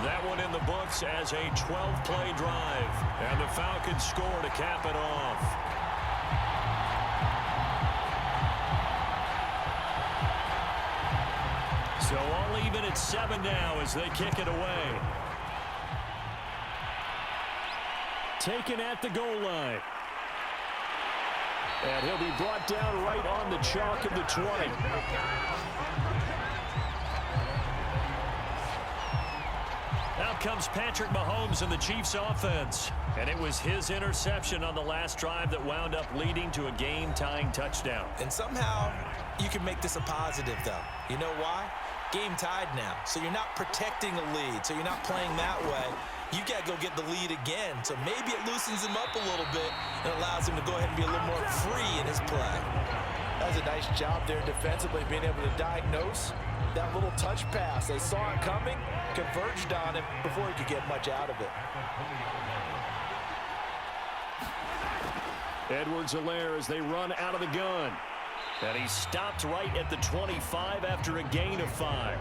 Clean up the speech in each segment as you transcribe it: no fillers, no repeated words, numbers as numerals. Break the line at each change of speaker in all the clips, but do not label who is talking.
That one in the books as a 12-play drive. And the Falcons score to cap it off. So all even at 7 now as they kick it away. Taken at the goal line. And he'll be brought down right on the chalk of the 20. Now comes Patrick Mahomes and the Chiefs offense. And it was his interception on the last drive that wound up leading to a game-tying touchdown.
And somehow you can make this a positive, though. You know why? Game tied now. So you're not protecting a lead. So you're not playing that way. You got to go get the lead again. So maybe it loosens him up a little bit and allows him to go ahead and be a little more free in his play.
That was a nice job there defensively, being able to diagnose that little touch pass. They saw it coming, converged on him before he could get much out of it.
Edwards-Helaire as they run out of the gun. And he stopped right at the 25 after a gain of 5.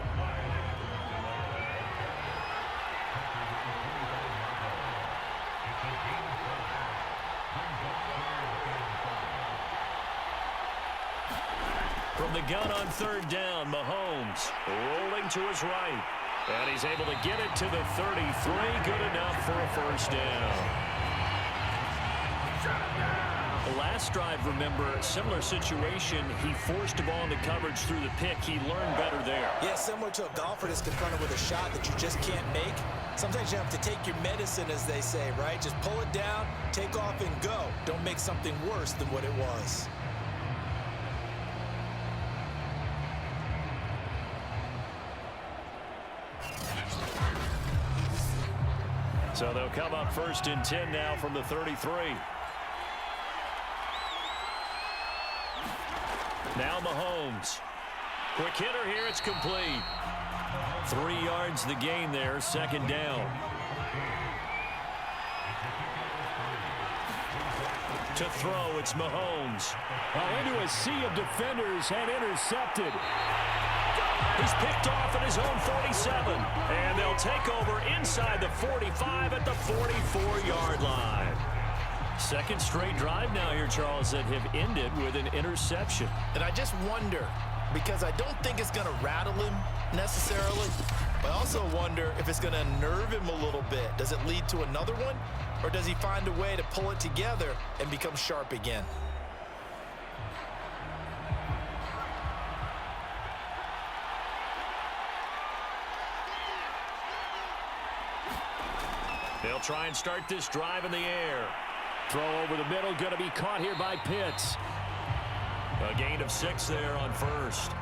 From the gun on 3rd down, Mahomes rolling to his right. And he's able to get it to the 33. Good enough for a first down. The last drive, remember, similar situation. He forced a ball into coverage through the pick. He learned better there.
Yeah, similar to a golfer that's confronted with a shot that you just can't make. Sometimes you have to take your medicine, as they say, right? Just pull it down, take off, and go. Don't make something worse than what it was.
So they'll come up 1st and 10 now from the 33. Now Mahomes. Quick hitter here, it's complete. 3 yards the gain there, 2nd down. To throw, it's Mahomes. Into a sea of defenders and intercepted. He's picked off at his own 47. And they'll take over inside the 45 at the 44-yard line. 2nd straight drive now here, Charles, that have ended with an interception.
And I just wonder, because I don't think it's going to rattle him necessarily, but I also wonder if it's going to unnerve him a little bit. Does it lead to another one? Or does he find a way to pull it together and become sharp again?
They'll try and start this drive in the air. Throw over the middle, going to be caught here by Pitts. A gain of 6 there on 1st.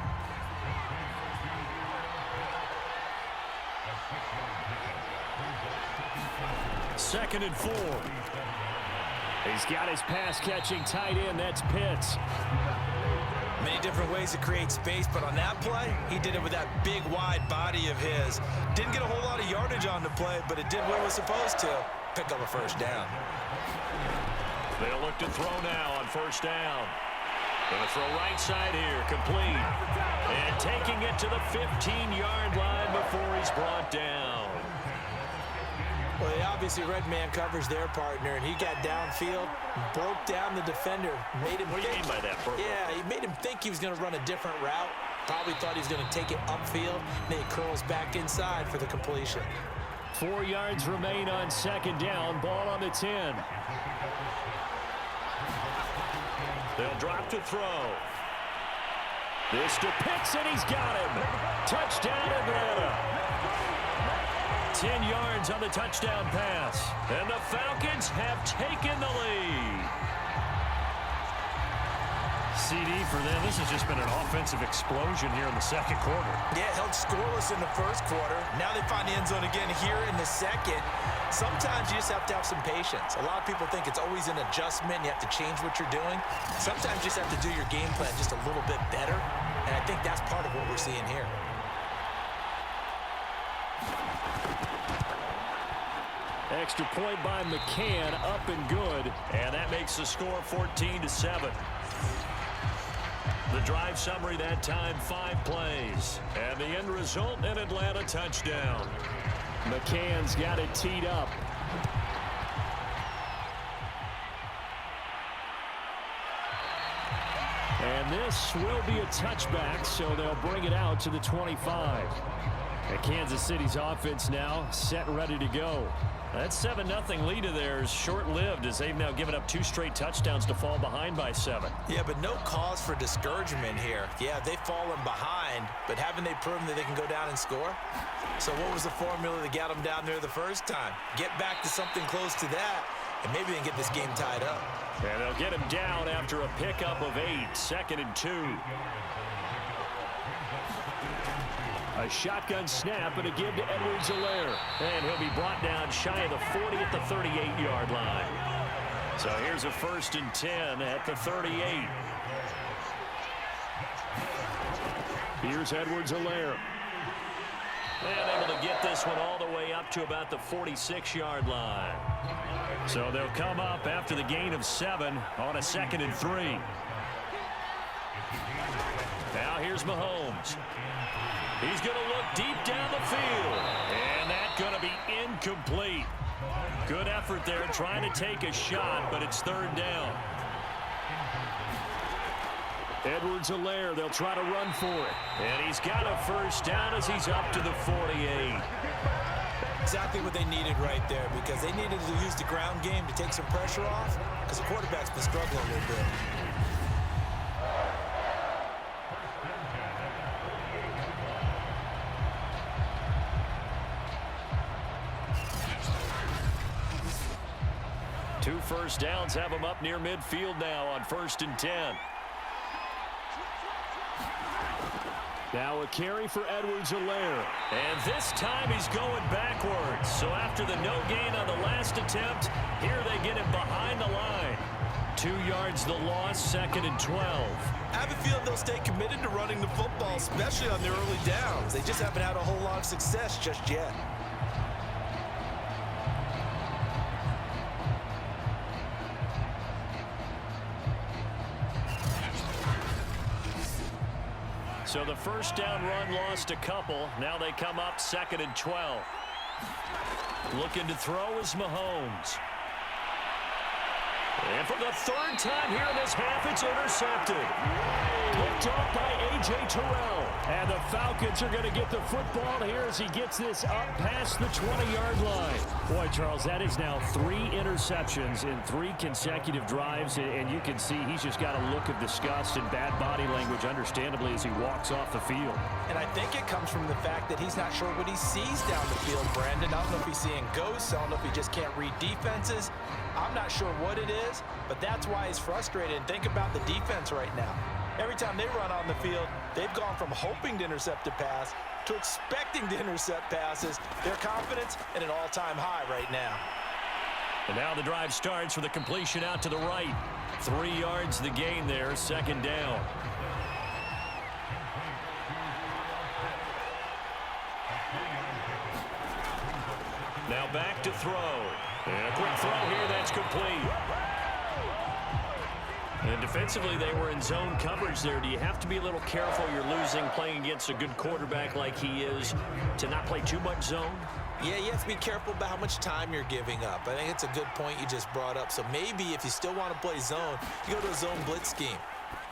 Second and 4. He's got his pass-catching tight end. That's Pitts.
Many different ways to create space, but on that play, he did it with that big, wide body of his. Didn't get a whole lot of yardage on the play, but it did what it was supposed to. Pick up a first down.
They'll look to throw now on 1st down. Going to throw right side here, complete. And taking it to the 15-yard line before he's brought down.
Well, they obviously read man coverage their partner, and he got downfield, broke down the defender, made him
What do you mean by that, Burko?
Yeah, he made him think he was going to run a different route. Probably thought he was going to take it upfield, and then he curls back inside for the completion.
4 yards remain on 2nd down. Ball on the 10. They'll drop to throw. This to Pitts, and he's got him. Touchdown, Atlanta. 10 yards on the touchdown pass. And the Falcons have taken the lead. CD for them. This has just been an offensive explosion here in the 2nd quarter.
Yeah, held scoreless in the 1st quarter. Now they find the end zone again here in the 2nd. Sometimes you just have to have some patience. A lot of people think it's always an adjustment. You have to change what you're doing. Sometimes you just have to do your game plan just a little bit better. And I think that's part of what we're seeing here.
Extra point by McCann, up and good. And that makes the score 14-7. The drive summary that time, 5 plays. And the end result, an Atlanta touchdown. McCann's got it teed up. And this will be a touchback, so they'll bring it out to the 25. And Kansas City's offense now set and ready to go. That 7-0 lead of theirs short-lived as they've now given up 2 straight touchdowns to fall behind by 7.
Yeah, but no cause for discouragement here. Yeah, they've fallen behind, but haven't they proven that they can go down and score? So what was the formula that got them down there the first time? Get back to something close to that, and maybe they can get this game tied up.
And they'll get him down after a pickup of 8, 2nd and 2. A shotgun snap and a give to Edwards-Helaire. And he'll be brought down shy of the 40 at the 38-yard line. So here's a 1st and 10 at the 38. Here's Edwards-Helaire. And able to get this one all the way up to about the 46-yard line. So they'll come up after the gain of 7 on a 2nd and 3. Now here's Mahomes. He's going to look deep down the field. And that's going to be incomplete. Good effort there trying to take a shot, but it's 3rd down. Edwards-Helaire, they'll try to run for it. And he's got a 1st down as he's up to the 48.
Exactly what they needed right there, because they needed to use the ground game to take some pressure off, because the quarterback's been struggling a little bit.
Two 1st downs have him up near midfield now on 1st and 10. Now a carry for Edwards-Helaire. And this time he's going backwards. So after the no gain on the last attempt, here they get him behind the line. 2 yards the loss, 2nd and 12.
I have a feeling they'll stay committed to running the football, especially on their early downs. They just haven't had a whole lot of success just yet.
So the 1st down run lost a couple. Now they come up 2nd and 12. Looking to throw is Mahomes. And for the 3rd time here in this half, it's intercepted. Picked off by A.J. Terrell. And the Falcons are going to get the football here as he gets this up past the 20-yard line. Boy, Charles, that is now 3 interceptions in 3 consecutive drives. And you can see he's just got a look of disgust and bad body language, understandably, as he walks off the field.
And I think it comes from the fact that he's not sure what he sees down the field, Brandon. I don't know if he's seeing ghosts. I don't know if he just can't read defenses. I'm not sure what it is, but that's why he's frustrated. And think about the defense right now. Every time they run on the field, they've gone from hoping to intercept a pass to expecting to intercept passes. Their confidence at an all-time high right now.
And now the drive starts with a completion out to the right. 3 yards the gain there, 2nd down. Now back to throw. And a quick throw here, that's complete. And defensively, they were in zone coverage there. Do you have to be a little careful? You're losing, playing against a good quarterback like he is, to not play too much zone?
Yeah, you have to be careful about how much time you're giving up. I think it's a good point you just brought up. So maybe if you still want to play zone, you go to a zone blitz scheme.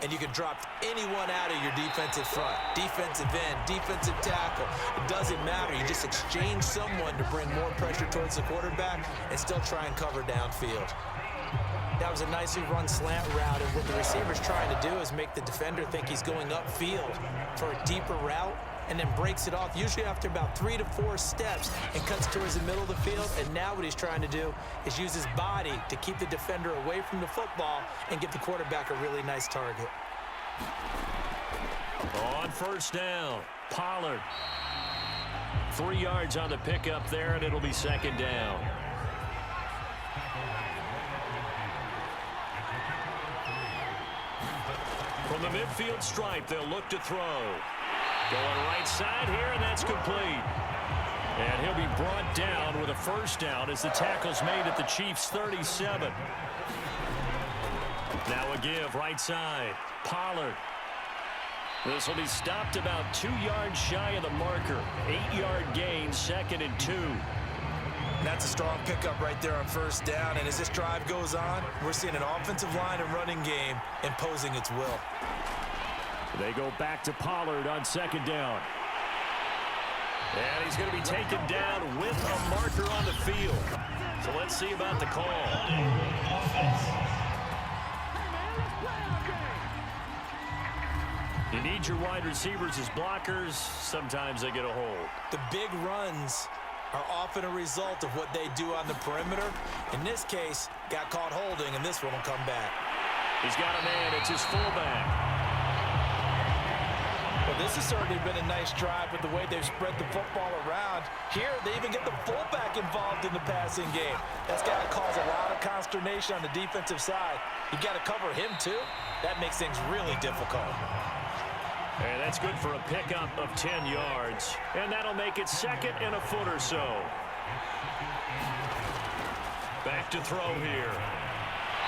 And you can drop anyone out of your defensive front. Defensive end, defensive tackle. It doesn't matter. You just exchange someone to bring more pressure towards the quarterback and still try and cover downfield. That was a nicely run slant route, and what the receiver's trying to do is make the defender think he's going upfield for a deeper route, and then breaks it off, usually after about 3 to 4 steps, and cuts towards the middle of the field. And now what he's trying to do is use his body to keep the defender away from the football and give the quarterback a really nice target.
On 1st down, Pollard. 3 yards on the pickup there, and it'll be 2nd down. From the midfield stripe, they'll look to throw. Going right side here, and that's complete. And he'll be brought down with a 1st down as the tackle's made at the Chiefs' 37. Now a give right side. Pollard. This will be stopped about 2 yards shy of the marker. 8-yard gain, 2nd and 2.
That's a strong pickup right there on first down. And as this drive goes on, we're seeing an offensive line and running game imposing its will.
They go back to Pollard on 2nd down. And he's going to be taken down with a marker on the field. So let's see about the call. You need your wide receivers as blockers. Sometimes they get a hold.
The big runs are often a result of what they do on the perimeter. In this case, got caught holding, and this one will come back.
He's got a man. It's his fullback.
Well, this has certainly been a nice drive with the way they've spread the football around. Here, they even get the fullback involved in the passing game. That's got to cause a lot of consternation on the defensive side. You got to cover him, too. That makes things really difficult.
And that's good for a pickup of 10 yards. And that'll make it 2nd and a foot or so. Back to throw here.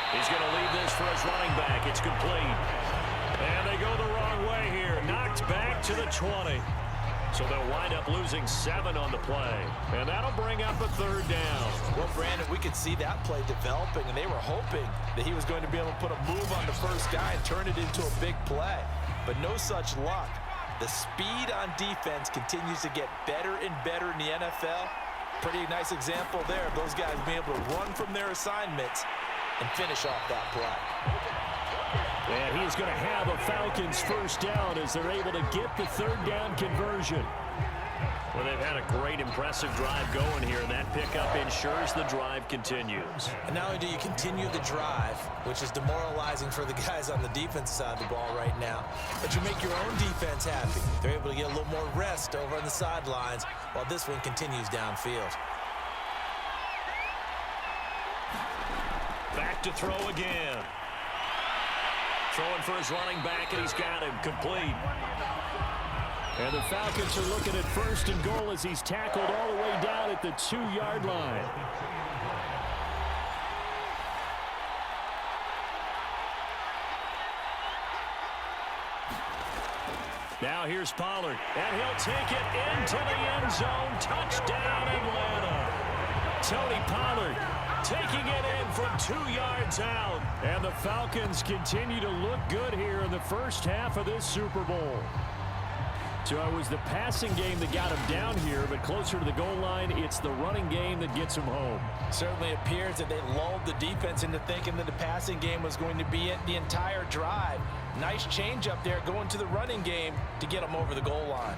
He's going to leave this for his running back. It's complete. And they go the wrong way here. Knocked back to the 20. So they'll wind up losing 7 on the play. And that'll bring up a 3rd down.
Well, Brandon, we could see that play developing, and they were hoping that he was going to be able to put a move on the first guy and turn it into a big play. But no such luck. The speed on defense continues to get better and better in the NFL. Pretty nice example there of those guys being able to run from their assignments and finish off that play.
And he's going to have a Falcons first down as they're able to get the 3rd down conversion. Well, they've had a great, impressive drive going here, and that pickup ensures the drive continues.
And not only do you continue the drive, which is demoralizing for the guys on the defense side of the ball right now, but you make your own defense happy. They're able to get a little more rest over on the sidelines while this one continues downfield.
Back to throw again. Throwing for his running back, and he's got him complete. And the Falcons are looking at 1st and goal as he's tackled all the way down at the 2-yard line. Now here's Pollard, and he'll take it into the end zone. Touchdown, Atlanta. Tony Pollard taking it in from 2 yards out. And the Falcons continue to look good here in the first half of this Super Bowl. So it was the passing game that got him down here, but closer to the goal line, it's the running game that gets him home.
Certainly appears that they lulled the defense into thinking that the passing game was going to be it the entire drive. Nice change up there going to the running game to get them over the goal line.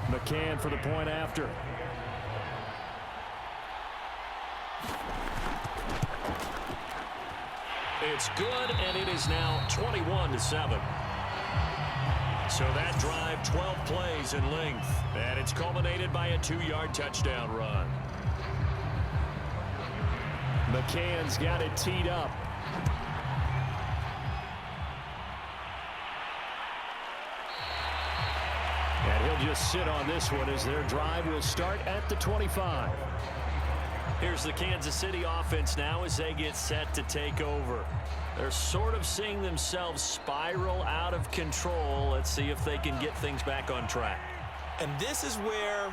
McCann for the point after. It's good, and it is now 21-7. So that drive, 12 plays in length, and it's culminated by a 2-yard touchdown run. McCann's got it teed up. And he'll just sit on this one as their drive will start at the 25. Here's the Kansas City offense now as they get set to take over. They're sort of seeing themselves spiral out of control. Let's see if they can get things back on track.
And this is where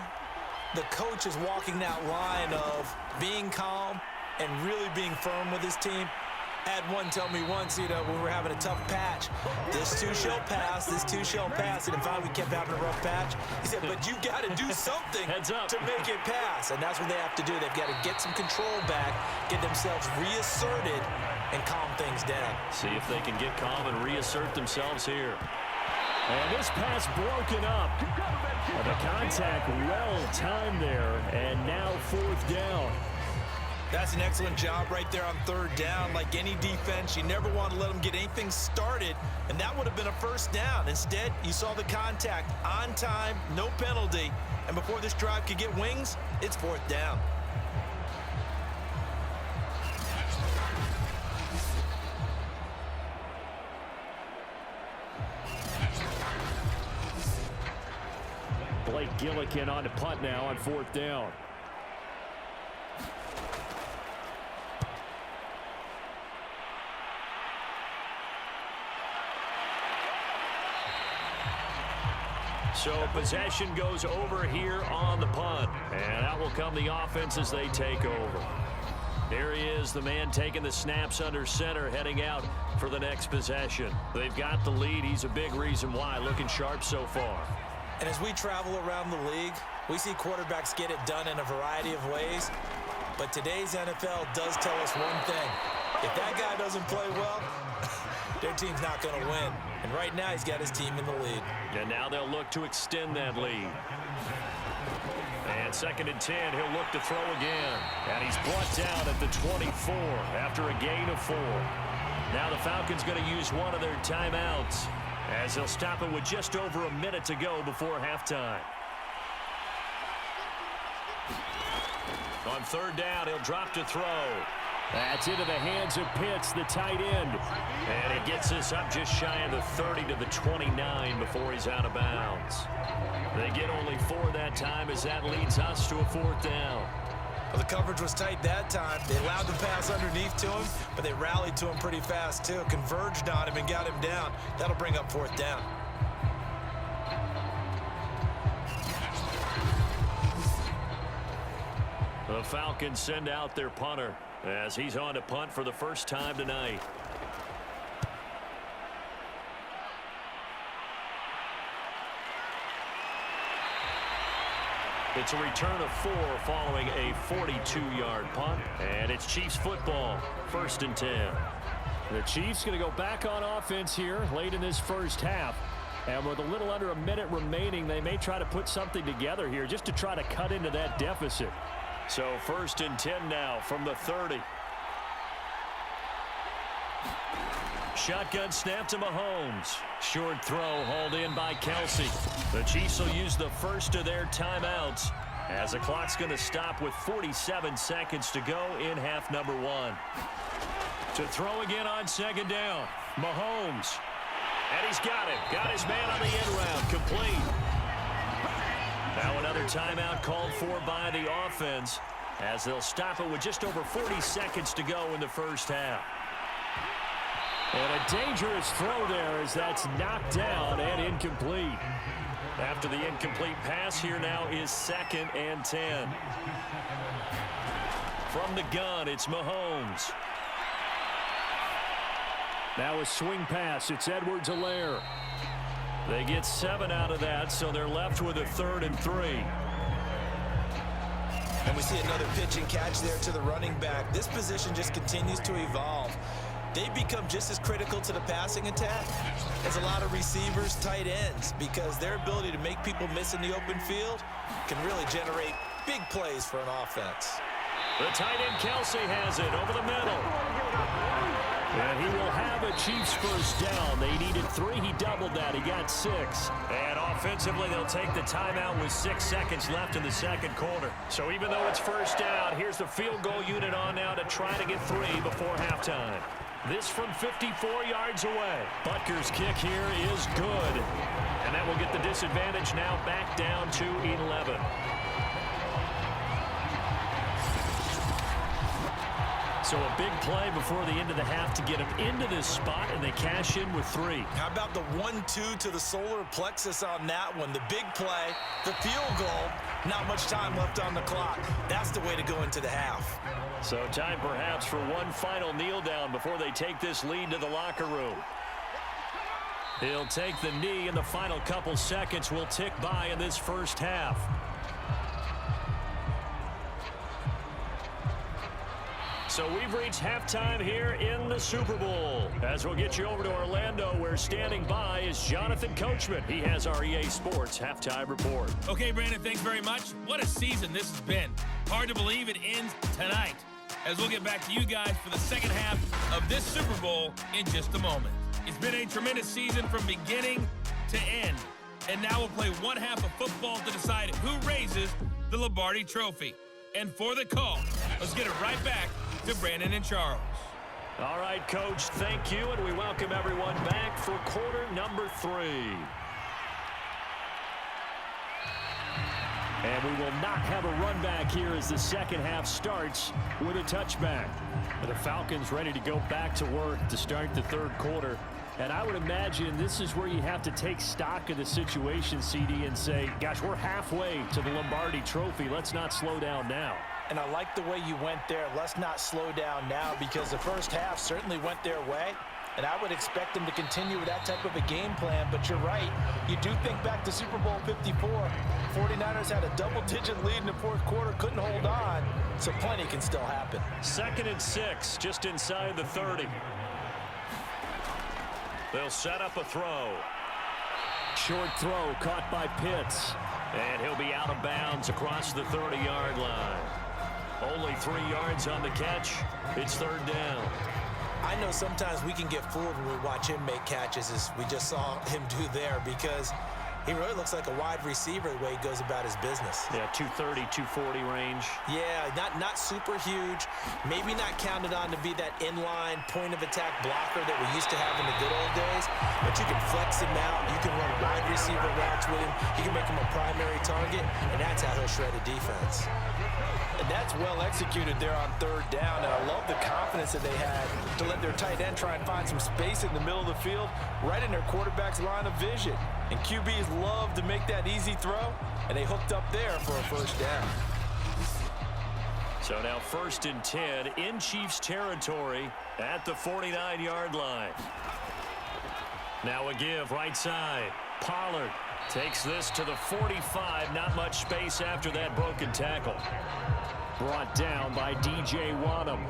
the coach is walking that line of being calm and really being firm with his team. Had one tell me once, when we were having a tough patch, this too shall pass, this too shall pass. And finally we kept having a rough patch. He said, but you got to do something to make it pass. And that's what they have to do. They've got to get some control back, get themselves reasserted, and calm things down.
See if they can get calm and reassert themselves here. And this pass broken up. And the contact well timed there. And now 4th down.
That's an excellent job right there on 3rd down. Like any defense, you never want to let them get anything started, and that would have been a first down. Instead, you saw the contact on time, no penalty, and before this drive could get wings, it's 4th down.
Blake Gillikin on to punt now on 4th down. So possession goes over here on the punt. And out will come the offense as they take over. Here he is, the man taking the snaps under center, heading out for the next possession. They've got the lead. He's a big reason why, looking sharp so far.
And as we travel around the league, we see quarterbacks get it done in a variety of ways. But today's NFL does tell us one thing. If that guy doesn't play well, their team's not going to win. And right now, he's got his team in the lead.
And now they'll look to extend that lead. And 2nd and 10, he'll look to throw again. And he's brought down at the 24 after a gain of 4. Now the Falcons going to use one of their timeouts as they'll stop it with just over a minute to go before halftime. On 3rd down, he'll drop to throw. That's into the hands of Pitts, the tight end. And it gets us up just shy of the 30 to the 29 before he's out of bounds. They get only 4 that time as that leads us to a 4th down.
Well, the coverage was tight that time. They allowed the pass underneath to him, but they rallied to him pretty fast, too. Converged on him and got him down. That'll bring up 4th down.
The Falcons send out their punter as he's on to punt for the first time tonight. It's a return of 4 following a 42-yard punt, and it's Chiefs football, 1st and 10. The Chiefs going to go back on offense here late in this first half. And with a little under a minute remaining, they may try to put something together here just to try to cut into that deficit. So 1st and 10 now from the 30. Shotgun snap to Mahomes. Short throw hauled in by Kelsey. The Chiefs will use the first of their timeouts as the clock's going to stop with 47 seconds to go in half number 1. To throw again on 2nd down. Mahomes. And he's got him. Got his man on the end round. Complete. Now another timeout called for by the offense as they'll stop it with just over 40 seconds to go in the first half. And a dangerous throw there as that's knocked down and incomplete. After the incomplete pass, here now is 2nd and 10. From the gun, it's Mahomes. Now a swing pass. It's Edwards-Helaire. They get 7 out of that, so they're left with a 3rd and 3.
And we see another pitch and catch there to the running back. This position just continues to evolve. They become just as critical to the passing attack as a lot of receivers, tight ends, because their ability to make people miss in the open field can really generate big plays for an offense.
The tight end Kelsey has it over the middle. And he will have a Chiefs first down. They needed 3. He doubled that. He got 6. And offensively, they'll take the timeout with 6 seconds left in the second quarter. So even though it's first down, here's the field goal unit on now to try to get 3 before halftime. This from 54 yards away. Butker's kick here is good. And that will get the disadvantage now back down to 11. So a big play before the end of the half to get them into this spot, and they cash in with 3.
How about the 1-2 to the solar plexus on that one? The big play, the field goal, not much time left on the clock. That's the way to go into the half.
So time perhaps for one final kneel down before they take this lead to the locker room. He'll take the knee, and the final couple seconds will tick by in this first half. So we've reached halftime here in the Super Bowl. As we'll get you over to Orlando, where standing by is Jonathan Coachman. He has our EA Sports halftime report.
Okay, Brandon, thanks very much. What a season this has been. Hard to believe it ends tonight, as we'll get back to you guys for the second half of this Super Bowl in just a moment. It's been a tremendous season from beginning to end. And now we'll play one half of football to decide who raises the Lombardi Trophy. And for the call, let's get it right back to Brandon and Charles.
All right, Coach, thank you, and we welcome everyone back for quarter number 3. And we will not have a run back here as the second half starts with a touchback. The Falcons ready to go back to work to start the third quarter. And I would imagine this is where you have to take stock of the situation, CD, and say, gosh, we're halfway to the Lombardi Trophy. Let's not slow down now.
And I like the way you went there. Let's not slow down now, because the first half certainly went their way. And I would expect them to continue with that type of a game plan. But you're right. You do think back to Super Bowl 54. 49ers had a double-digit lead in the fourth quarter, couldn't hold on. So plenty can still happen.
2nd and 6, just inside the 30. They'll set up a throw. Short throw caught by Pitts. And he'll be out of bounds across the 30-yard line. Only 3 yards on the catch. It's 3rd down.
I know sometimes we can get fooled when we watch him make catches, as we just saw him do there, because he really looks like a wide receiver the way he goes about his business.
Yeah, 230, 240 range.
Yeah, not super huge. Maybe not counted on to be that inline point-of-attack blocker that we used to have in the good old days, but you can flex him out. You can run wide receiver routes with him. You can make him a primary target, and that's how he'll shred a defense. And that's well executed there on 3rd down, and I love the confidence that they had to let their tight end try and find some space in the middle of the field, right in their quarterback's line of vision. And QBs love to make that easy throw, and they hooked up there for a 1st down.
So now 1st and 10 in Chiefs territory at the 49-yard line. Now a give right side. Pollard takes this to the 45. Not much space after that broken tackle. Brought down by DJ Wonnum.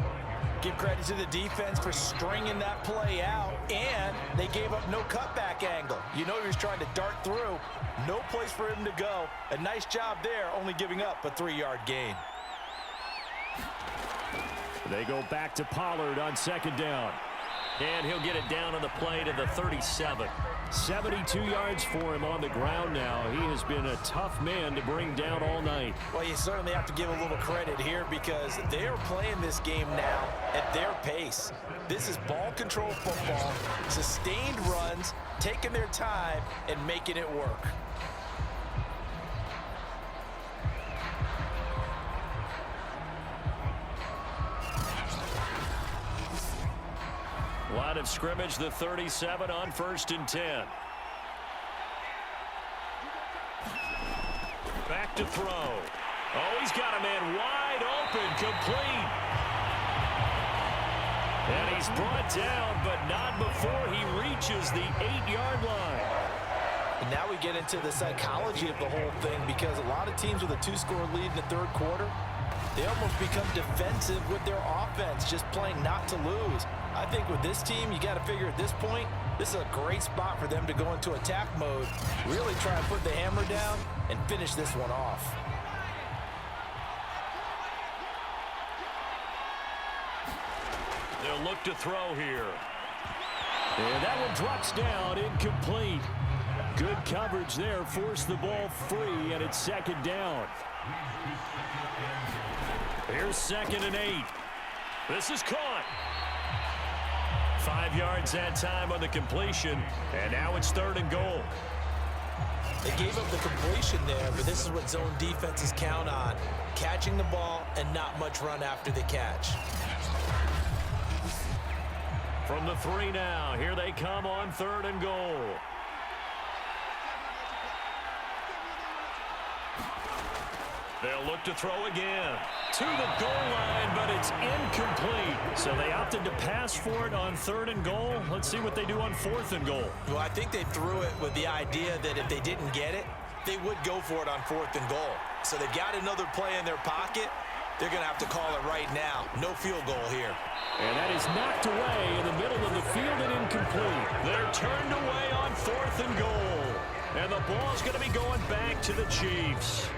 Give credit to the defense for stringing that play out, and they gave up no cutback angle. You know he was trying to dart through. No place for him to go. A nice job there, only giving up a 3-yard gain.
They go back to Pollard on 2nd down. And he'll get it down on the play to the 37. 72 yards for him on the ground now. He has been a tough man to bring down all night.
Well, you certainly have to give a little credit here, because they're playing this game now at their pace. This is ball control football, sustained runs, taking their time, and making it work.
Line of scrimmage, the 37 on 1st and 10. Back to throw. Oh, he's got a man wide open, complete. And he's brought down, but not before he reaches the 8-yard line.
And now we get into the psychology of the whole thing, because a lot of teams with a 2-score lead in the 3rd quarter, they almost become defensive with their offense, just playing not to lose. I think with this team, you got to figure at this point, this is a great spot for them to go into attack mode, really try and put the hammer down and finish this one off.
They'll look to throw here. And that one drops down, incomplete. Good coverage there, forced the ball free, and it's 2nd down. Here's 2nd and 8. This is caught. 5 yards that time on the completion, and now it's 3rd and goal.
They gave up the completion there, but this is what zone defenses count on. Catching the ball and not much run after the catch.
From the 3 now, here they come on 3rd and goal. They'll look to throw again. To the goal line, but it's incomplete. So they opted to pass for it on 3rd and goal. Let's see what they do on 4th and goal.
Well, I think they threw it with the idea that if they didn't get it, they would go for it on 4th and goal. So they've got another play in their pocket. They're going to have to call it right now. No field goal here.
And that is knocked away in the middle of the field and incomplete. They're turned away on 4th and goal. And the ball's going to be going back to the Chiefs.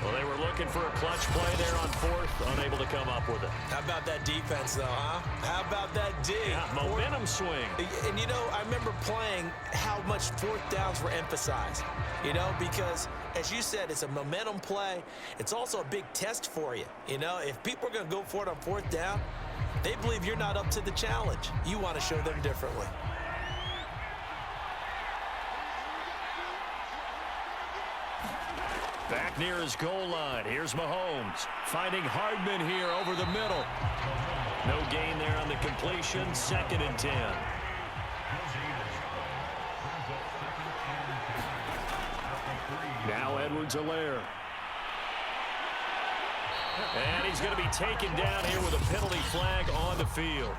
Well, they were looking for a clutch play there on 4th, unable to come up with it.
How about that defense, though, huh? How about that D?
Yeah, momentum swing.
And, you know, I remember playing how much 4th downs were emphasized, you know, because, as you said, it's a momentum play. It's also a big test for you. You know, if people are going to go for it on 4th down, they believe you're not up to the challenge. You want to show them differently.
Back near his goal line. Here's Mahomes finding Hardman here over the middle. No gain there on the completion. 2nd and 10. Now Edwards-Helaire. And he's going to be taken down here with a penalty flag on the field.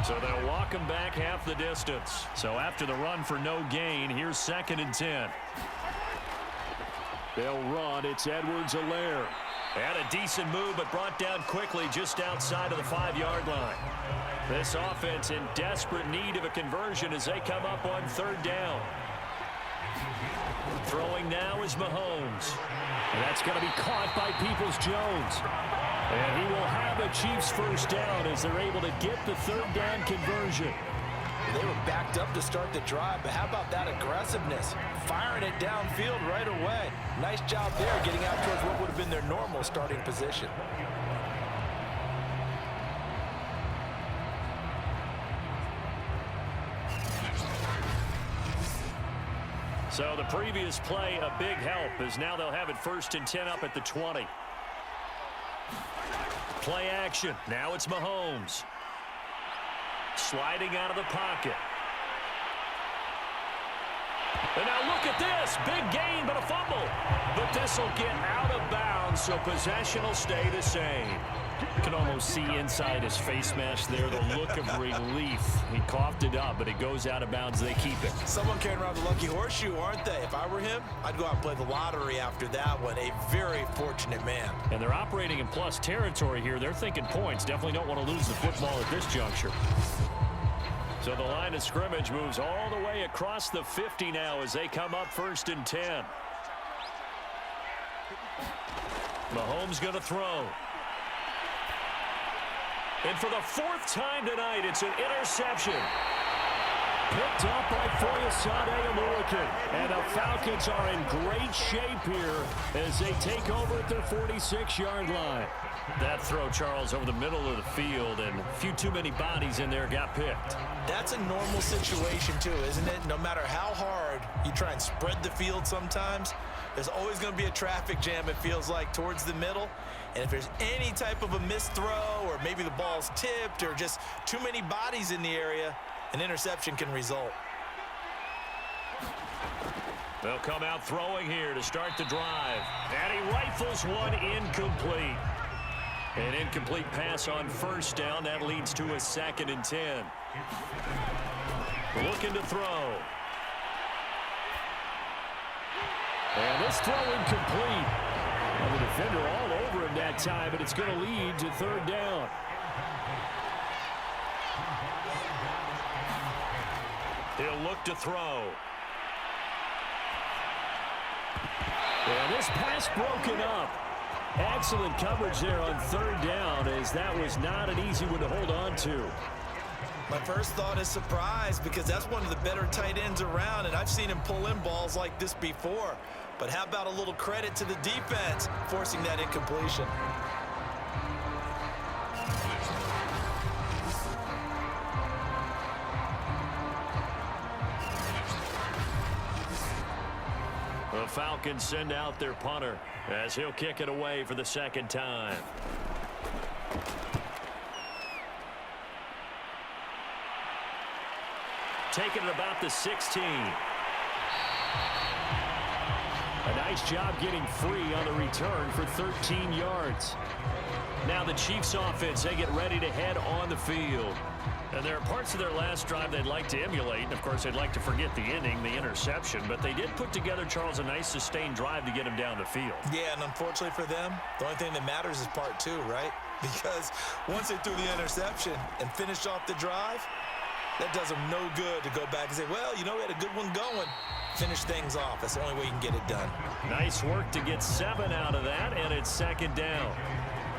So they'll walk him back half the distance. So after the run for no gain, here's 2nd and 10. They'll run. It's Edwards-Helaire. Had a decent move, but brought down quickly just outside of the 5-yard line. This offense in desperate need of a conversion as they come up on 3rd down. Throwing now is Mahomes. And that's going to be caught by Peoples-Jones. And he will have a Chiefs first down as they're able to get the 3rd down conversion.
They were backed up to start the drive, but how about that aggressiveness? Firing it downfield right away. Nice job there getting out towards what would have been their normal starting position.
So the previous play, a big help, as now they'll have it 1st and 10 up at the 20. Play action. Now it's Mahomes. Sliding out of the pocket. And now look at this. Big gain, but a fumble. But this will get out of bounds, so possession will stay the same. You can almost see inside his face mask there the look of relief. He coughed it up, but it goes out of bounds. They keep it.
Someone carrying around the lucky horseshoe, aren't they? If I were him, I'd go out and play the lottery after that one. A very fortunate man.
And they're operating in plus territory here. They're thinking points. Definitely don't want to lose the football at this juncture. So the line of scrimmage moves all the way across the 50 now as they come up 1st and 10. Mahomes going to throw. And for the 4th time tonight, it's an interception. Picked up by Foyesade Oluokun. And the Falcons are in great shape here as they take over at their 46-yard line. That throw, Charles, over the middle of the field, and a few too many bodies in there got picked.
That's a normal situation, too, isn't it? No matter how hard you try and spread the field sometimes, there's always going to be a traffic jam, it feels like, towards the middle. And if there's any type of a missed throw or maybe the ball's tipped or just too many bodies in the area, an interception can result.
They'll come out throwing here to start the drive. And he rifles one incomplete. An incomplete pass on 1st down. That leads to a 2nd and 10. Looking to throw. And this throw incomplete. And the defender all over him that time, but it's going to lead to 3rd down. He'll look to throw. And this pass broken up. Excellent coverage there on 3rd down, as that was not an easy one to hold on to.
My first thought is surprise, because that's one of the better tight ends around, and I've seen him pull in balls like this before. But how about a little credit to the defense forcing that incompletion?
The Falcons send out their punter as he'll kick it away for the 2nd time. Taking it about the 16. A nice job getting free on the return for 13 yards. Now the Chiefs offense, they get ready to head on the field. And there are parts of their last drive they'd like to emulate. And, of course, they'd like to forget the inning, the interception. But they did put together, Charles, a nice sustained drive to get him down the field.
Yeah, and unfortunately for them, the only thing that matters is part 2, right? Because once they threw the interception and finished off the drive, that does them no good to go back and say, well, you know, we had a good one going. Finish things off. That's the only way you can get it done.
Nice work to get 7 out of that, and it's 2nd down.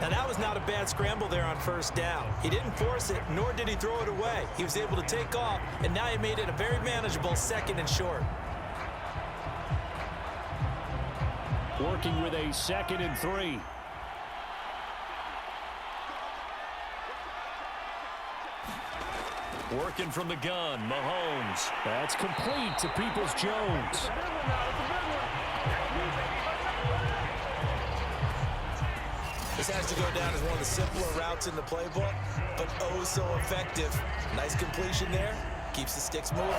Now, that was not a bad scramble there on 1st down. He didn't force it, nor did he throw it away. He was able to take off, and now he made it a very manageable 2nd and short.
Working with a 2nd and 3. Working from the gun, Mahomes. That's complete to Peoples-Jones.
This has to go down as one of the simpler routes in the playbook, but oh so effective. Nice completion there. Keeps the sticks moving.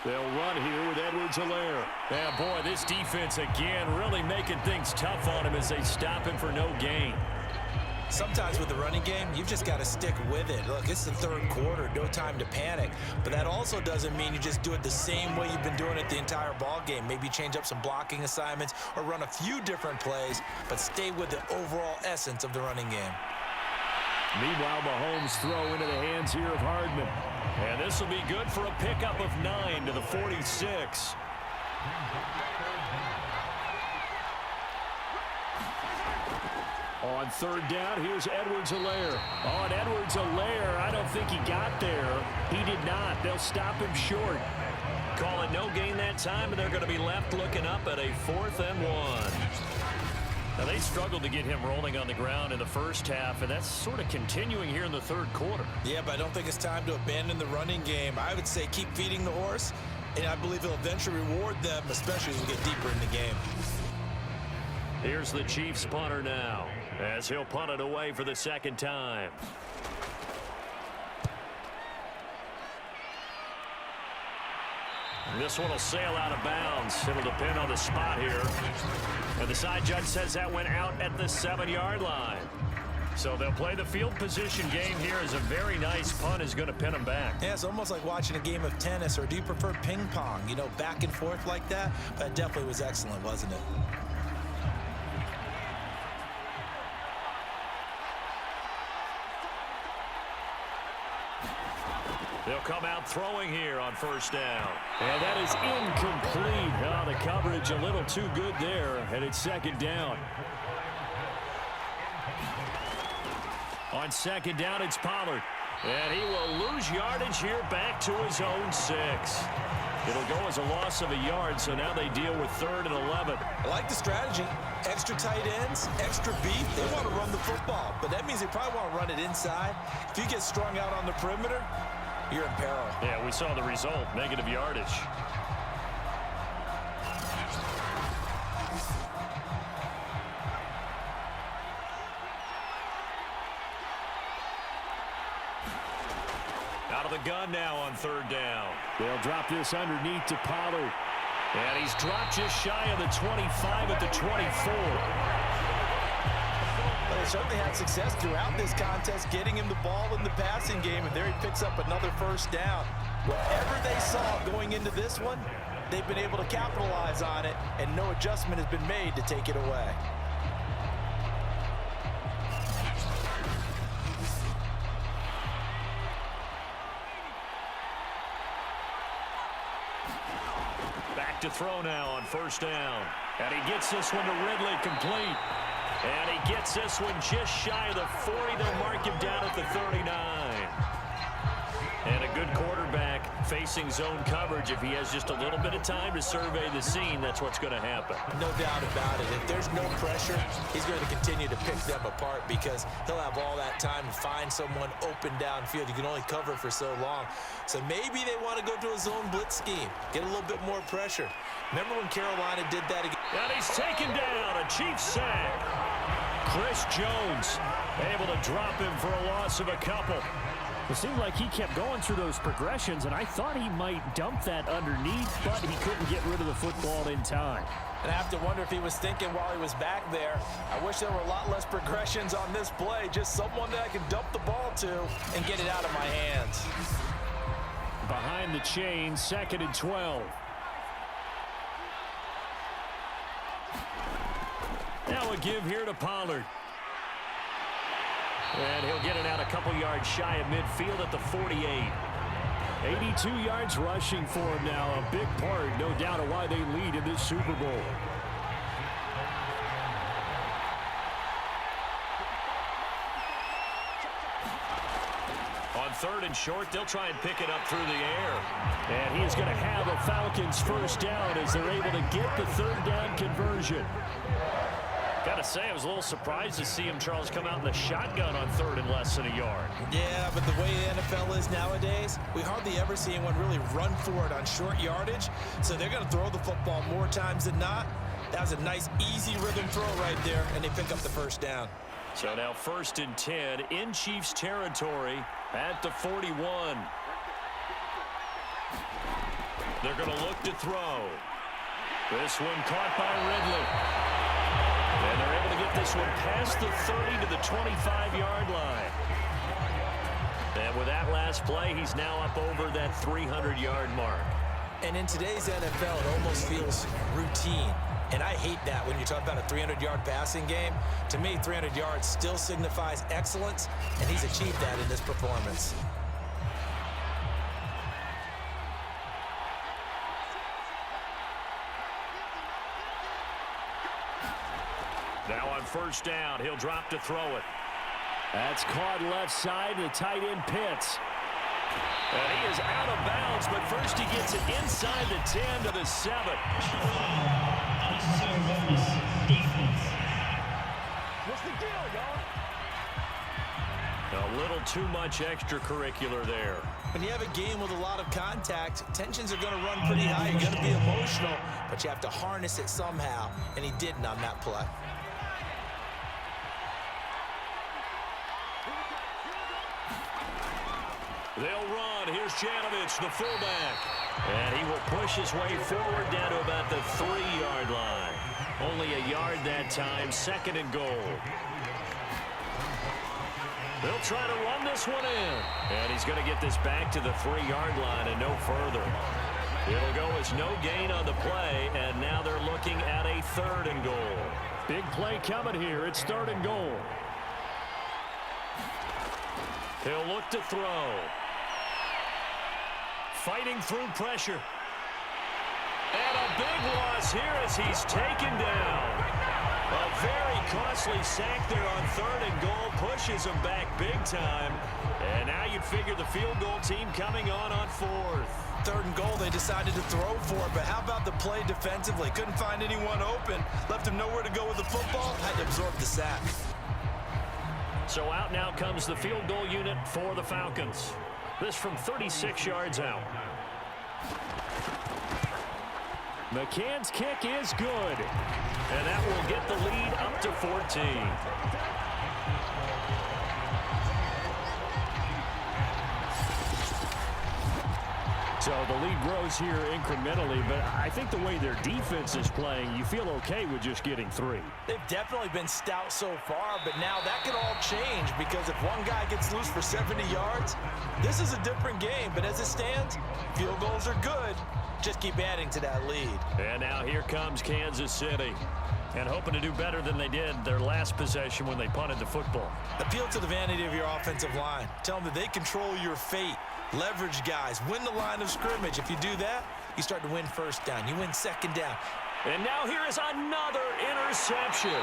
They'll run here with Edwards-Helaire. And boy, this defense again really making things tough on him as they stop him for no gain.
Sometimes with the running game, you've just got to stick with it. Look, it's the third quarter, no time to panic. But that also doesn't mean you just do it the same way you've been doing it the entire ball game. Maybe change up some blocking assignments or run a few different plays, but stay with the overall essence of the running game.
Meanwhile, Mahomes throw into the hands here of Hardman. And this will be good for a pickup of 9 to the 46. On third down, here's Edwards-Helaire. On Edwards-Helaire, I don't think he got there. He did not. They'll stop him short. Call it no gain that time, and they're going to be left looking up at a 4th and 1. Now, they struggled to get him rolling on the ground in the first half, and that's sort of continuing here in the third quarter.
Yeah, but I don't think it's time to abandon the running game. I would say keep feeding the horse, and I believe he'll eventually reward them, especially as we get deeper in the game.
Here's the Chiefs punter now, as he'll punt it away for the second time. This one will sail out of bounds. It'll depend on the spot here. And the side judge says that went out at the 7-yard line. So they'll play the field position game here as a very nice punt is going to pin them back.
Yeah, it's almost like watching a game of tennis, or do you prefer ping pong? You know, back and forth like that? That definitely was excellent, wasn't it?
They'll come out throwing here on first down. And that is incomplete. Oh, the coverage a little too good there, and it's second down. On second down, it's Pollard. And he will lose yardage here back to his own 6. It'll go as a loss of a yard, so now they deal with 3rd and 11.
I like the strategy. Extra tight ends, extra beef. They want to run the football, but that means they probably want to run it inside. If you get strung out on the perimeter, you're in peril.
Yeah, we saw the result, negative yardage. Out of the gun now on third down. They'll drop this underneath to Pollard. And he's dropped just shy of the 25 at the 24.
Well, they certainly had success throughout this contest, getting him the ball in the passing game, and there he picks up another first down. Whatever they saw going into this one, they've been able to capitalize on it, and no adjustment has been made to take it away.
Back to throw now on first down. And he gets this one to Ridley, complete. And he gets this one just shy of the 40. They'll mark him down at the 39. And a good quarterback facing zone coverage. If he has just a little bit of time to survey the scene, that's what's going to happen.
No doubt about it. If there's no pressure, he's going to continue to pick them apart because he'll have all that time to find someone open downfield. You can only cover for so long. So maybe they want to go to a zone blitz scheme, get a little bit more pressure. Remember when Carolina did that again?
And he's taken down, a Chiefs sack. Chris Jones able to drop him for a loss of a couple.
It seemed like he kept going through those progressions, and I thought he might dump that underneath, but he couldn't get rid of the football in time.
And I have to wonder if he was thinking while he was back there, I wish there were a lot less progressions on this play, just someone that I can dump the ball to and get it out of my hands.
Behind the chain, 2nd and 12. Now a give here to Pollard. And he'll get it out a couple yards shy of midfield at the 48. 82 yards rushing for him now. A big part, no doubt, of why they lead in this Super Bowl. On 3rd and short, they'll try and pick it up through the air.
And he is going to have a Falcons first down as they're able to get the 3rd down conversion.
Got to
must say, I was a little surprised to see him, Charles, come out in the shotgun on 3rd and less than a yard.
Yeah, but the way the NFL is nowadays, we hardly ever see anyone really run for it on short yardage. So they're going to throw the football more times than not. That was a nice, easy rhythm throw right there, and they pick up the first down.
So now 1st and 10 in Chiefs territory at the 41. They're going to look to throw. This one caught by Ridley. And they're able to get this one past the 30 to the 25-yard line. And with that last play, he's now up over that 300-yard mark.
And in today's NFL, it almost feels routine. And I hate that when you talk about a 300-yard passing game. To me, 300 yards still signifies excellence, and he's achieved that in this performance.
Now on 1st down, he'll drop to throw it. That's caught left side, the tight end Pitts. And he is out of bounds, but first he gets it inside the 10 to the 7.
What's the deal, y'all?
A little too much extracurricular there.
When you have a game with a lot of contact, tensions are going to run pretty high. You're going to be emotional, but you have to harness it somehow, and he didn't on that play.
They'll run. Here's Janovich, the fullback. And he will push his way forward down to about the 3-yard line. Only a yard that time, 2nd and goal. They'll try to run this one in. And he's going to get this back to the 3-yard line and no further. It'll go as no gain on the play, and now they're looking at a 3rd and goal.
Big play coming here. It's 3rd and goal.
He'll look to throw. Fighting through pressure. And a big loss here as he's taken down. A very costly sack there on 3rd and goal. Pushes him back big time. And now you'd figure the field goal team coming on 4th.
3rd and goal, they decided to throw for it, but how about the play defensively? Couldn't find anyone open. Left him nowhere to go with the football. Had to absorb the sack.
So out now comes the field goal unit for the Falcons. This from 36 yards out.
McCann's kick is good.
And that will get the lead up to 14.
So the lead grows here incrementally, but I think the way their defense is playing, you feel okay with just getting 3.
They've definitely been stout so far, but now that could all change because if one guy gets loose for 70 yards, this is a different game. But as it stands, field goals are good. Just keep adding to that lead.
And now here comes Kansas City. And hoping to do better than they did their last possession when they punted the football.
Appeal to the vanity of your offensive line. Tell them that they control your fate. Leverage guys. Win the line of scrimmage. If you do that, you start to win 1st down. You win 2nd down.
And now here is another interception.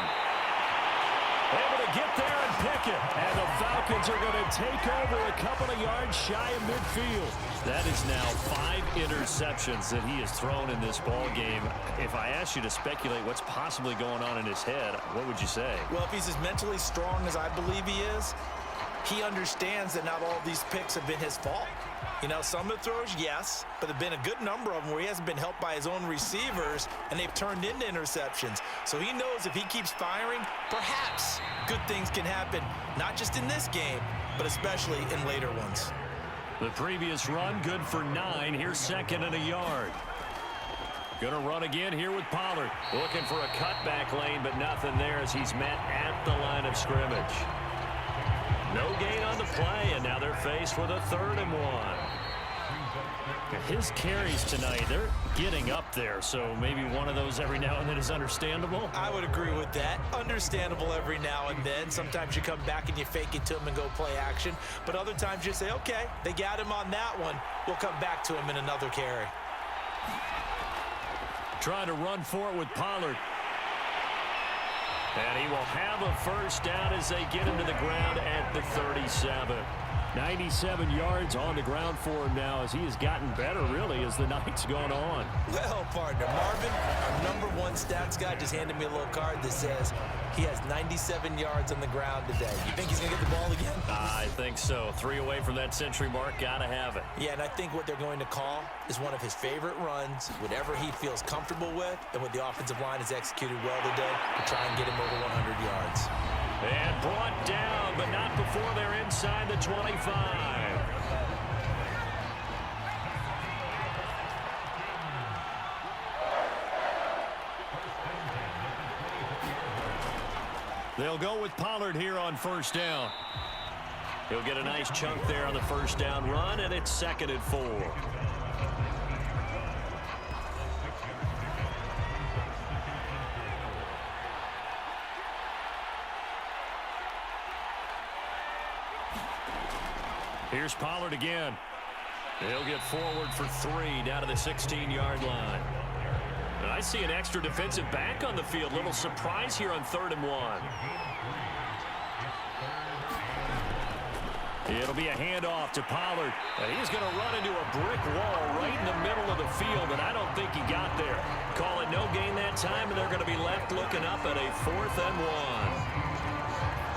Able to get there and pick it. And the Falcons are going to take over a couple of yards shy of midfield. That is now 5 interceptions that he has thrown in this ball game. If I asked you to speculate what's possibly going on in his head, what would you say?
Well, if he's as mentally strong as I believe he is, he understands that not all of these picks have been his fault. You know, some of the throws, yes, but there have been a good number of them where he hasn't been helped by his own receivers, and they've turned into interceptions. So he knows if he keeps firing, perhaps good things can happen, not just in this game, but especially in later ones.
The previous run, good for 9. Here's 2nd and a yard. Going to run again here with Pollard. Looking for a cutback lane, but nothing there as he's met at the line of scrimmage. No gain on the play, and now they're faced with a 3rd and 1.
His carries tonight, they're getting up there, so maybe one of those every now and then is understandable.
I would agree with that. Understandable every now and then. Sometimes you come back and you fake it to him and go play action. But other times you say, okay, they got him on that one. We'll come back to him in another carry.
Trying to run for it with Pollard. And he will have a 1st down as they get into the ground at the 37.
97 yards on the ground for him now as he has gotten better, really, as the night's gone on.
Well, partner, Marvin, our #1 stats guy, just handed me a little card that says he has 97 yards on the ground today. You think he's going to get the ball again?
I think so. 3 away from that century mark. Got to have it.
Yeah, and I think what they're going to call is one of his favorite runs, whatever he feels comfortable with, and what the offensive line has executed well today to try and get him over 100 yards.
And brought down, but not before they're inside the 25. They'll go with Pollard here on first down. He'll get a nice chunk there on the first down run, and it's 2nd and 4. Here's Pollard again. He'll get forward for 3 down to the 16-yard line. And I see an extra defensive back on the field. Little surprise here on 3rd and 1. It'll be a handoff to Pollard. And he's going to run into a brick wall right in the middle of the field, and I don't think he got there. Call it no gain that time, and they're going to be left looking up at a 4th and 1.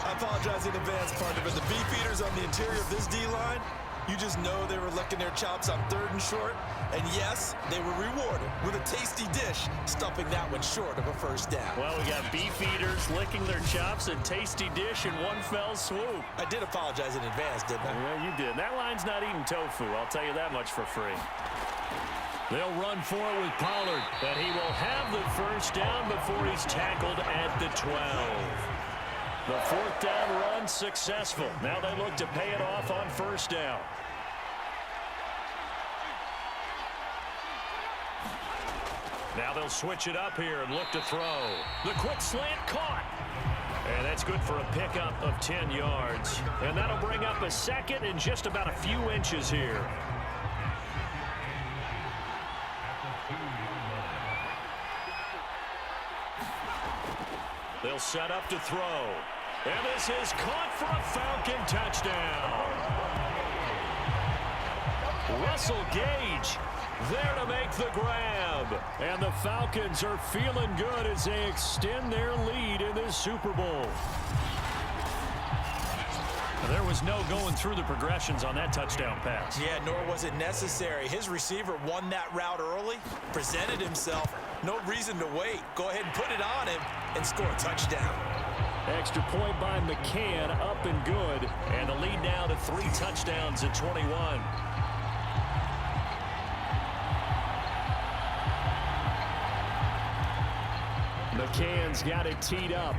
I apologize in advance, partner, but the beefeaters on the interior of this D-line, you just know they were licking their chops on 3rd and short. And yes, they were rewarded with a tasty dish, stuffing that one short of a first down.
Well, we got beefeaters licking their chops and tasty dish in one fell swoop.
I did apologize in advance, didn't I?
Yeah, you did. That line's not eating tofu. I'll tell you that much for free. They'll run for it with Pollard, and he will have the first down before he's tackled at the 12. The 4th down run successful. Now they look to pay it off on first down. Now they'll switch it up here and look to throw. The quick slant caught. And that's good for a pickup of 10 yards. And that'll bring up a 2nd and just about a few inches here. They'll set up to throw. And this is caught for a Falcon touchdown. Russell Gage there to make the grab. And the Falcons are feeling good as they extend their lead in this Super Bowl. There was no going through the progressions on that touchdown pass.
Yeah, nor was it necessary. His receiver won that route early, presented himself. No reason to wait. Go ahead and put it on him and score a touchdown.
Extra point by McCann, up and good.
And the lead now to 3 touchdowns at 21.
McCann's got it teed up.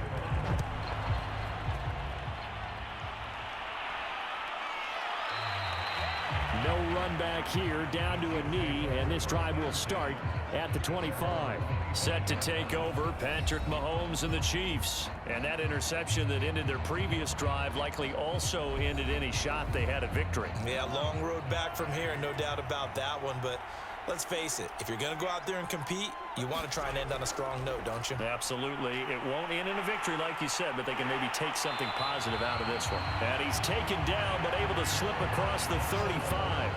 No run back here, down to a knee, and this drive will start at the 25.
Set to take over, Patrick Mahomes and the Chiefs. And that interception that ended their previous drive likely also ended any shot they had at victory.
Yeah, long road back from here, no doubt about that one, but let's face it, if you're going to go out there and compete, you want to try and end on a strong note, don't you?
Absolutely. It won't end in a victory like you said, but they can maybe take something positive out of this one. And he's taken down, but able to slip across the 35.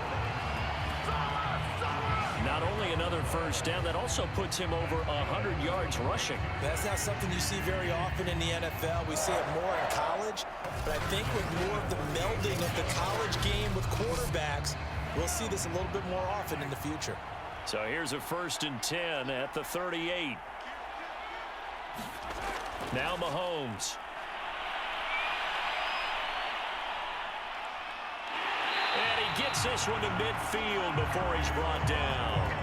Not only another first down, that also puts him over 100 yards rushing.
That's not something you see very often in the NFL. We see it more in college, but I think with more of the melding of the college game with quarterbacks, we'll see this a little bit more often in the future.
So here's a 1st and 10 at the 38. Now Mahomes. And he gets this one to midfield before he's brought down.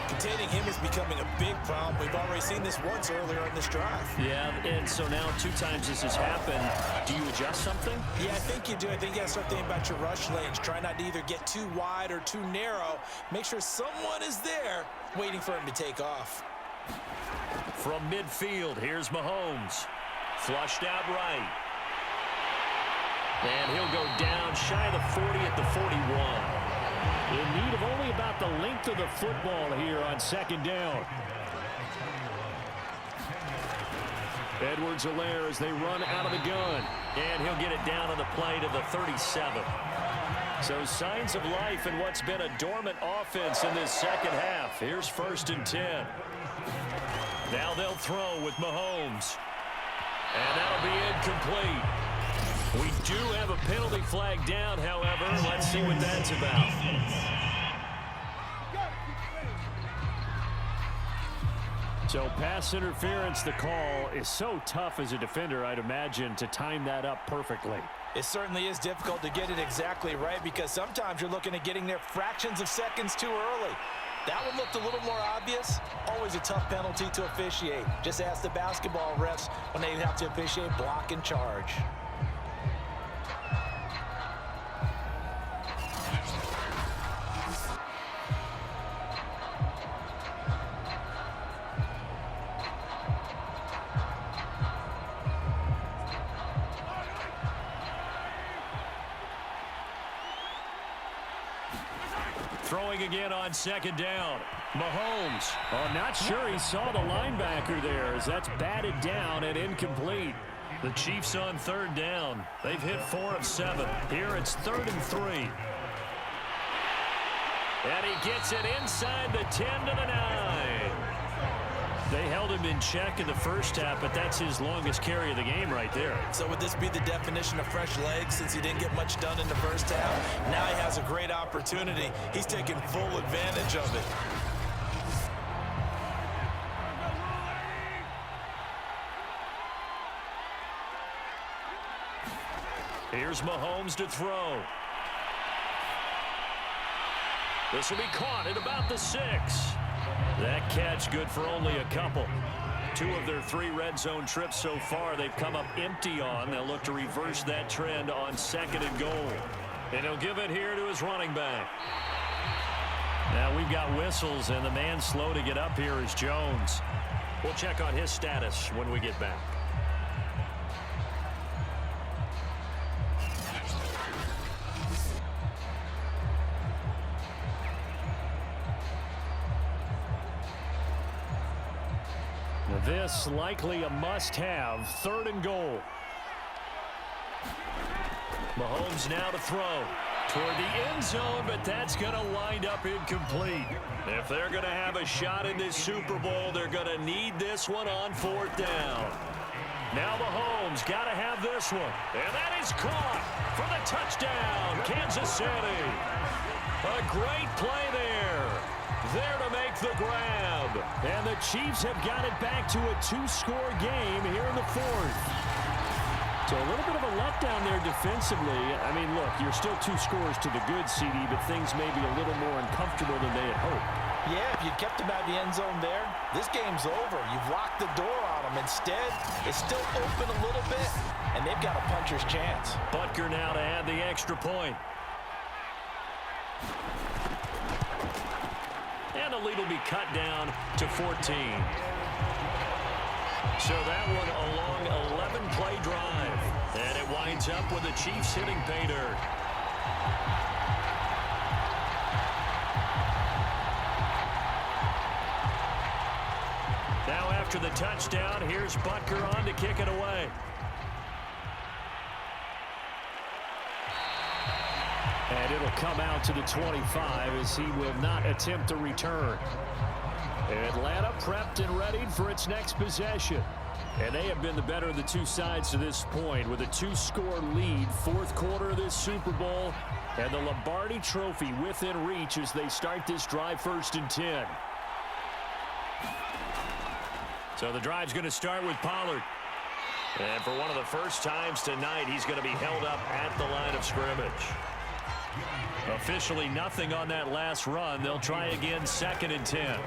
Containing him is becoming a big problem. We've already seen this once earlier in this drive.
Yeah, and so now 2 times this has happened. Do you adjust something?
Yeah, I think you do. I think you have to start thinking about your rush lanes. Try not to either get too wide or too narrow. Make sure someone is there waiting for him to take off.
From midfield, here's Mahomes. Flushed out right. And he'll go down shy of the 40 at the 41.
In need of only about the length of the football here on 2nd down.
Edwards-Helaire as they run out of the gun. And he'll get it down on the play to the 37. So signs of life in what's been a dormant offense in this second half. Here's 1st and 10. Now they'll throw with Mahomes. And that'll be incomplete. We do have a penalty flag down, however. Let's see what that's about.
So pass interference, the call is so tough as a defender, I'd imagine, to time that up perfectly.
It certainly is difficult to get it exactly right because sometimes you're looking at getting there fractions of seconds too early. That one looked a little more obvious. Always a tough penalty to officiate. Just ask the basketball refs when they have to officiate block and charge.
Throwing again on 2nd down. Mahomes.
Oh, not sure he saw the linebacker there as that's batted down and incomplete.
The Chiefs on 3rd down. They've hit 4 of 7. Here it's 3rd and 3. And he gets it inside the 10 to the 9.
They held him in check in the first half, but that's his longest carry of the game right there.
So would this be the definition of fresh legs since he didn't get much done in the first half? Now he has a great opportunity. He's taking full advantage of it.
Here's Mahomes to throw. This will be caught at about the 6. That catch good for only a couple. 2 of their 3 red zone trips so far they've come up empty on. They'll look to reverse that trend on 2nd and goal. And he'll give it here to his running back. Now we've got whistles, and the man slow to get up here is Jones. We'll check on his status when we get back.
This likely a must-have. 3rd and goal.
Mahomes now to throw toward the end zone, but that's going to wind up incomplete. If they're going to have a shot in this Super Bowl, they're going to need this one on 4th down. Now Mahomes got to have this one. And that is caught for the touchdown, Kansas City. A great play there. There to make the grab.
And the Chiefs have got it back to a 2-score game here in the 4th. So a little bit of a letdown there defensively. I mean, look, you're still 2 scores to the good, CD, but things may be a little more uncomfortable than they had hoped.
Yeah, if you'd kept him out of the end zone there, this game's over. You've locked the door on him. Instead, it's still open a little bit, and they've got a puncher's chance.
Butker now to add the extra point. And the lead will be cut down to 14. So that one a long 11-play drive. And it winds up with the Chiefs hitting pay dirt. Now after the touchdown, here's Butker on to kick it away.
And it'll come out to the 25 as he will not attempt to return. Atlanta prepped and readied for its next possession. And they have been the better of the 2 sides to this point with a 2-score lead. 4th quarter of this Super Bowl. And the Lombardi Trophy within reach as they start this drive 1st and 10.
So the drive's going to start with Pollard. And for one of the first times tonight, he's going to be held up at the line of scrimmage. Officially nothing on that last run. They'll try again 2nd and 10.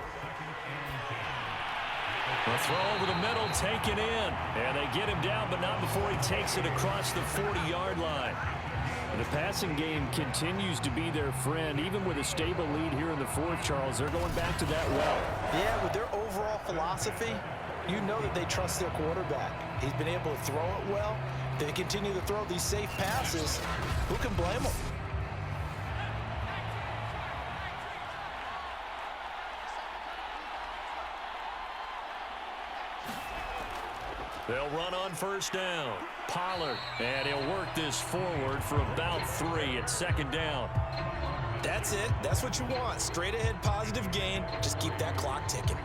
The throw over the middle taken in. And they get him down, but not before he takes it across the 40-yard line.
The passing game continues to be their friend. Even with a stable lead here in the 4th, Charles, they're going back to that well.
Yeah, with their overall philosophy, you know that they trust their quarterback. He's been able to throw it well. They continue to throw these safe passes. Who can blame them?
They'll run on first down. Pollard, and he'll work this forward for about 3 at second down.
That's it. That's what you want. Straight ahead positive gain. Just keep that clock ticking.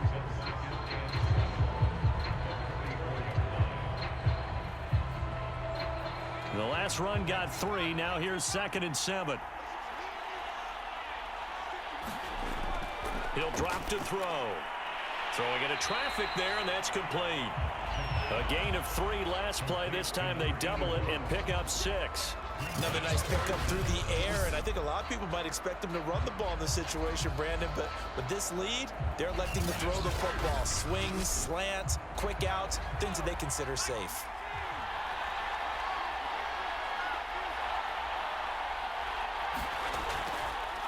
The last run got 3. Now here's 2nd and 7. He'll drop to throw. Throwing into traffic there, and that's complete. A gain of 3 last play. This time they double it and pick up 6.
Another nice pickup through the air, and I think a lot of people might expect him to run the ball in this situation, Brandon, but with this lead, they're electing to throw the football. Swings, slants, quick outs, things that they consider safe.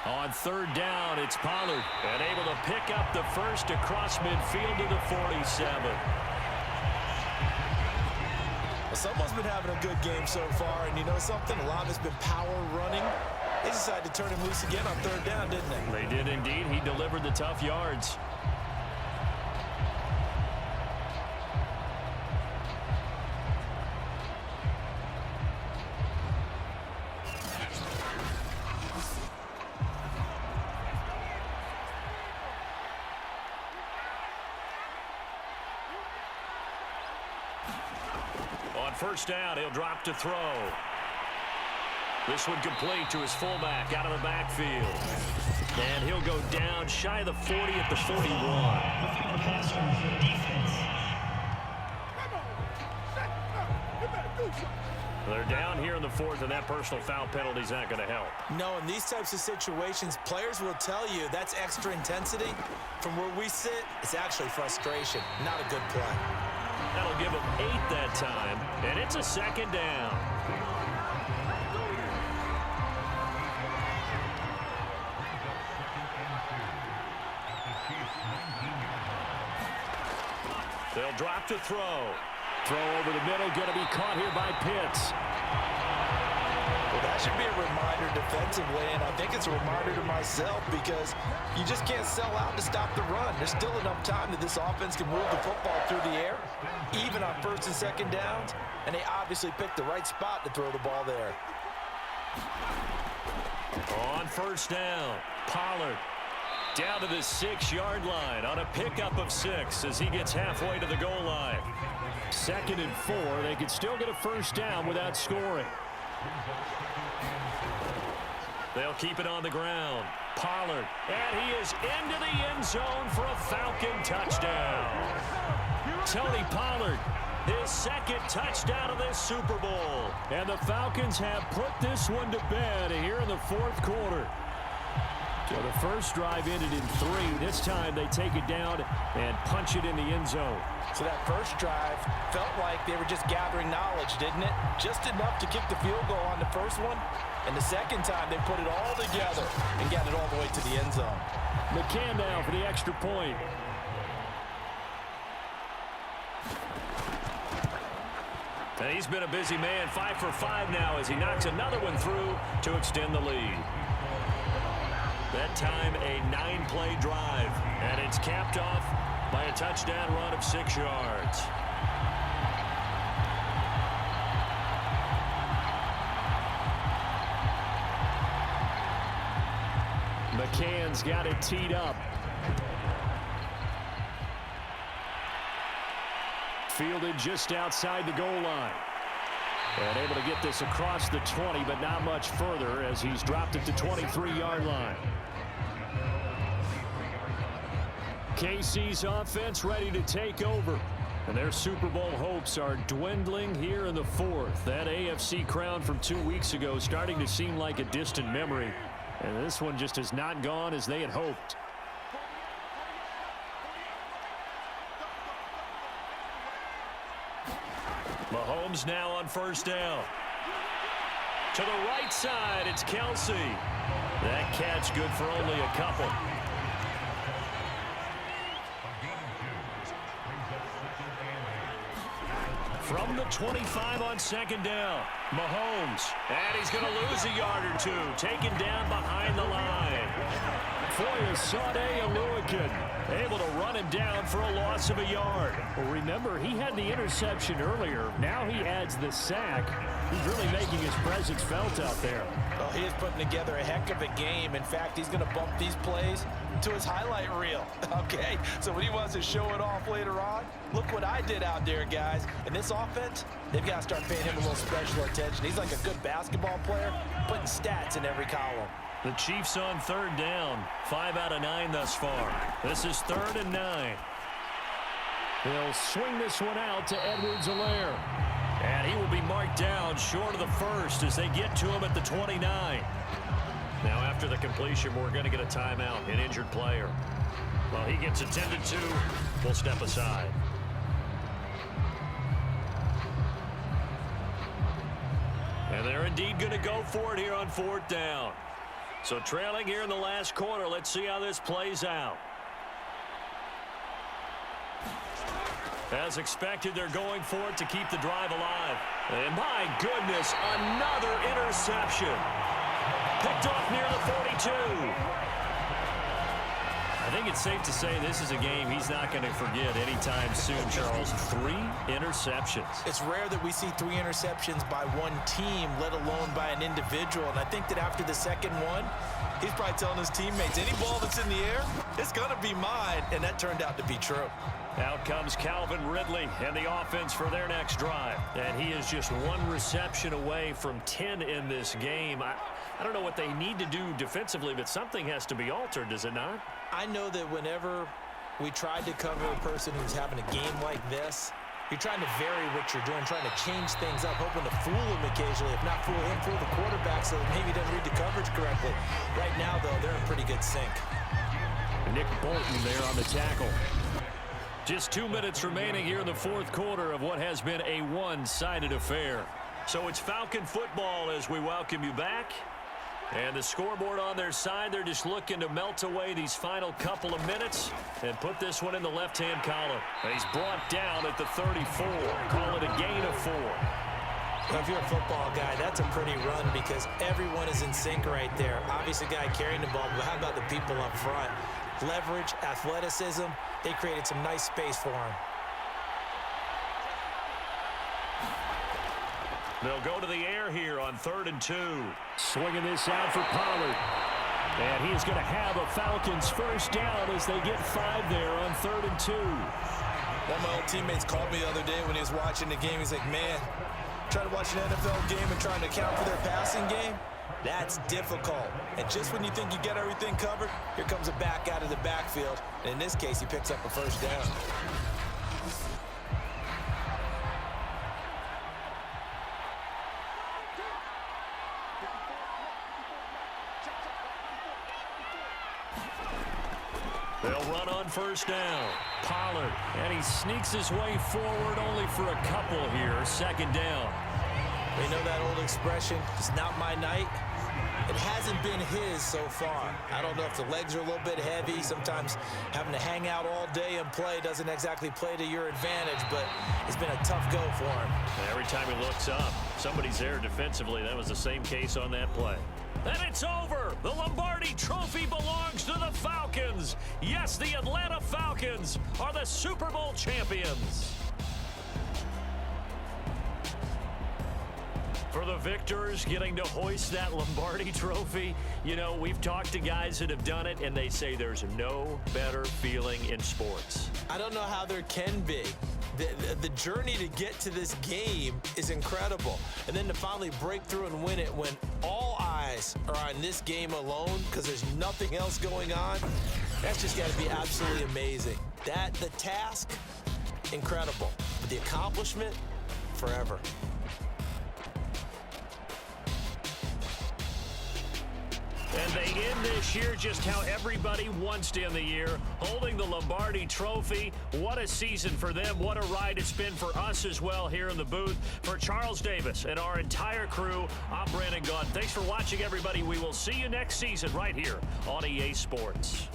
On third down, it's Pollard, and able to pick up the first across midfield to the 47.
Well, someone's been having a good game so far, and you know something? A lot of it's been power running. They decided to turn him loose again on third down, didn't they?
They did indeed. He delivered the tough yards. On first down, he'll drop to throw. This one complete to his fullback out of the backfield. And he'll go down shy of the 40 at the 41. They're down here in the 4th, and that personal foul penalty is not going to help.
No, in these types of situations, players will tell you that's extra intensity. From where we sit, it's actually frustration, not a good play.
That'll give him 8 that time, and it's a second down. They'll drop to throw. Throw over the middle, going to be caught here by Pitts.
Well, that should be a reminder defensively, and I think it's a reminder to myself because you just can't sell out to stop the run. There's still enough time that this offense can move the football through the air, even on first and second downs, and they obviously picked the right spot to throw the ball there.
On first down, Pollard down to the 6-yard line on a pickup of 6 as he gets halfway to the goal line. 2nd and 4, they could still get a first down without scoring. They'll keep it on the ground. Pollard, and he is into the end zone for a Falcon touchdown. Tony Pollard, his 2nd touchdown of this Super Bowl. And the Falcons have put this one to bed here in the 4th quarter. So the first drive ended in 3. This time they take it down and punch it in the end zone.
So that first drive felt like they were just gathering knowledge, didn't it? Just enough to kick the field goal on the first one. And the second time they put it all together and got it all the way to the end zone.
McCann now for the extra point. And he's been a busy man, 5 for 5 now as he knocks another one through to extend the lead. That time a 9-play drive, and it's capped off by a touchdown run of 6 yards. McCann's got it teed up. Fielded just outside the goal line. And able to get this across the 20, but not much further as he's dropped it to 23-yard line. KC's offense ready to take over. And their Super Bowl hopes are dwindling here in the 4th. That AFC crown from 2 weeks ago starting to seem like a distant memory. And this one just has not gone as they had hoped. Mahomes now on first down. To the right side, it's Kelsey. That catch good for only a couple. From the 25 on second down, Mahomes. And he's going to lose a yard or 2, taken down behind the line. Tafoya Sade-Aluakin able to run him down for a loss of a yard. Well, remember, he had the interception earlier. Now he adds the sack. He's really making his presence felt out there.
Well, he is putting together a heck of a game. In fact, he's going to bump these plays to his highlight reel. Okay, so when he wants to show it off later on, look what I did out there, guys. And this offense, they've got to start paying him a little special attention. He's like a good basketball player, putting stats in every column.
The Chiefs on third down. 5 out of 9 thus far. This is 3rd and 9. They'll swing this one out to Edwards-Helaire. And he will be marked down short of the first as they get to him at the 29. Now after the completion, we're going to get a timeout, an injured player. Well, he gets attended to. We'll step aside. And they're indeed going to go for it here on 4th down. So trailing here in the last quarter, let's see how this plays out. As expected, they're going for it to keep the drive alive. And my goodness, another interception. Picked off near the 42. I think it's safe to say this is a game he's not going to forget anytime soon, Charles. 3 interceptions.
It's rare that we see 3 interceptions by one team, let alone by an individual. And I think that after the second one, he's probably telling his teammates, any ball that's in the air, it's going to be mine. And that turned out to be true.
Out comes Calvin Ridley and the offense for their next drive. And he is just 1 reception away from 10 in this game. I don't know what they need to do defensively, but something has to be altered, does it not?
I know that whenever we tried to cover a person who's having a game like this, you're trying to vary what you're doing, trying to change things up, hoping to fool him occasionally. If not fool him, fool the quarterback so that maybe he doesn't read the coverage correctly. Right now, though, they're in pretty good sync.
Nick Bolton there on the tackle. Just 2 minutes remaining here in the 4th quarter of what has been a one-sided affair. So it's Falcon football as we welcome you back. And the scoreboard on their side, they're just looking to melt away these final couple of minutes and put this one in the left-hand column. And he's brought down at the 34. Call it a gain of 4.
Well, if you're a football guy, that's a pretty run because everyone is in sync right there. Obviously, guy carrying the ball, but how about the people up front? Leverage, athleticism, they created some nice space for him.
They'll go to the air here on 3rd and 2. Swinging this out for Pollard. And he is going to have a Falcons first down as they get 5 there on 3rd and 2.
One of my old teammates called me the other day when he was watching the game. He's like, man, trying to watch an NFL game and trying to account for their passing game, that's difficult. And just when you think you get everything covered, here comes a back out of the backfield. And in this case, he picks up a first down.
They'll run on first down. Pollard, and he sneaks his way forward only for a couple here. 2nd down.
They know that old expression, it's not my night. It hasn't been his so far. I don't know if the legs are a little bit heavy. Sometimes having to hang out all day and play doesn't exactly play to your advantage, but it's been a tough go for him.
And every time he looks up, somebody's there defensively. That was the same case on that play. And it's over. The Lombardi Trophy belongs to the Falcons. Yes, the Atlanta Falcons are the Super Bowl champions. For the victors getting to hoist that Lombardi Trophy, you know, we've talked to guys that have done it, and they say there's no better feeling in sports.
I don't know how there can be. The journey to get to this game is incredible. And then to finally break through and win it when all eyes are on this game alone because there's nothing else going on, that's just got to be absolutely amazing. The task, incredible. But the accomplishment, forever.
And they end this year just how everybody wants to end the year, holding the Lombardi Trophy. What a season for them. What a ride it's been for us as well here in the booth. For Charles Davis and our entire crew, I'm Brandon Gaudin. Thanks for watching, everybody. We will see you next season right here on EA Sports.